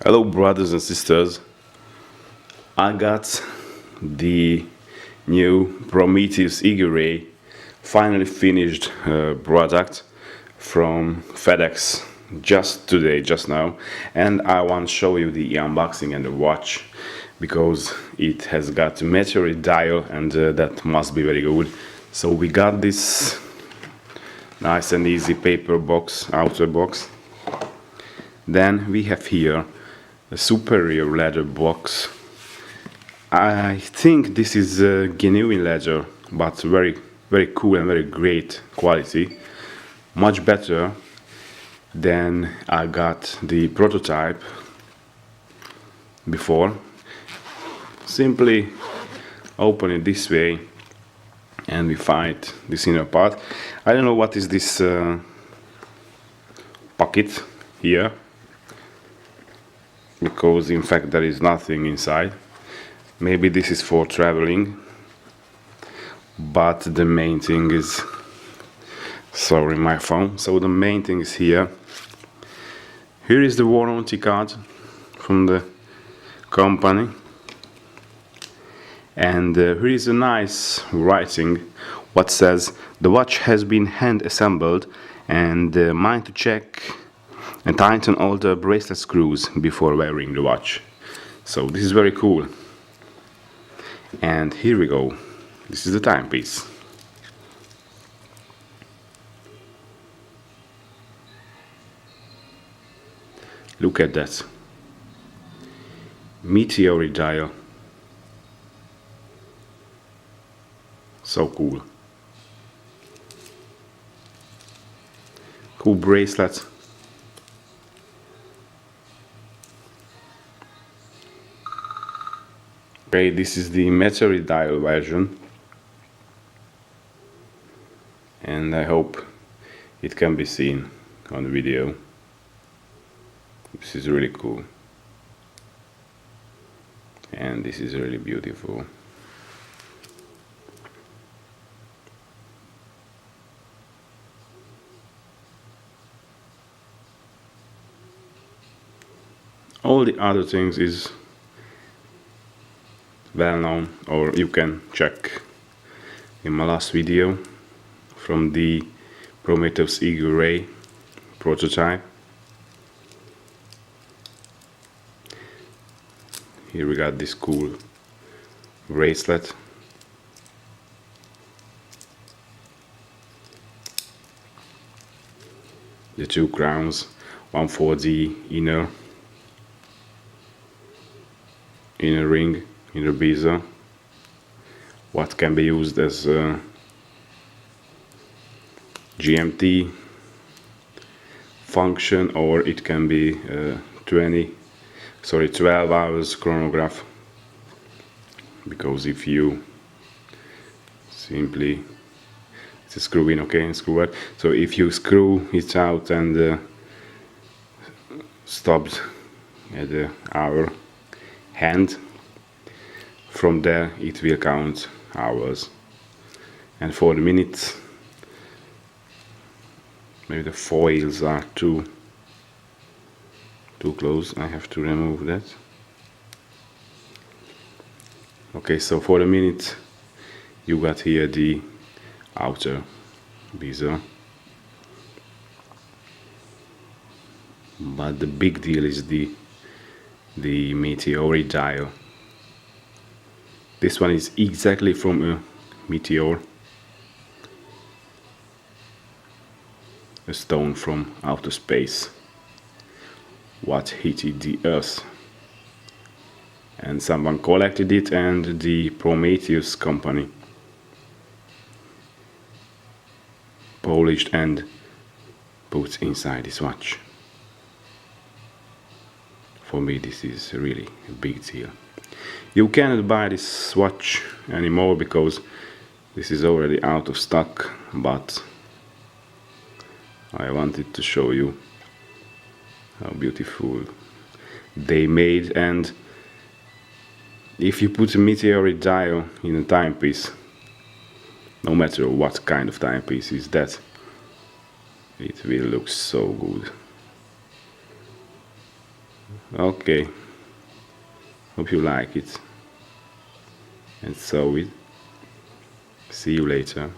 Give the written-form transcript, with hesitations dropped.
Hello brothers and sisters, I got the new Prometheus Eagle Ray finally finished product from FedEx just today, just now, and I want to show you the unboxing and the watch because it has got METEORITE dial and that must be very good. So we got this nice and easy paper box, outer box. Then we have here a superior leather box. I think this is genuine leather, but very cool and very great quality, much better than I got the prototype before. Simply open it this way and we find this inner part. I don't know what is this pocket here, because in fact there is nothing inside. Maybe this is for traveling, but the main thing is, sorry, my phone. So the main thing is here. Here is the warranty card from the company, and here is a nice writing what says the watch has been hand assembled and mind to check and tighten all the bracelet screws before wearing the watch. So this is very cool. And here we go. This is the timepiece. Look at that. METEORITE dial. So cool. Cool bracelet. Okay, this is the METEORITE dial version, and I hope it can be seen on the video. This is really cool, and this is really beautiful. All the other things is well known, or you can check in my last video from the Prometheus Eagle Ray prototype. Here we got this cool bracelet. The two crowns, one for the inner ring, inner bezel, what can be used as GMT function, or it can be 12 hours chronograph, because if you simply, it's a screw in, okay, and screw out, so if you screw it out and stopped at the hour hand, from there it will count hours, and for the minutes, maybe the foils are too close, I have to remove that. Okay, so for the minute you got here the outer bezel, but the big deal is the METEORITE dial. This one is exactly from a meteor, a stone from outer space, what hit the Earth, and someone collected it, and the Prometheus company polished and put inside this watch. For me this is really a big deal. You cannot buy this watch anymore because this is already out of stock, but I wanted to show you how beautiful they made. And if you put a METEORITE dial in a timepiece, no matter what kind of timepiece is that, it will look so good. Okay, hope you like it and saw it. See you later.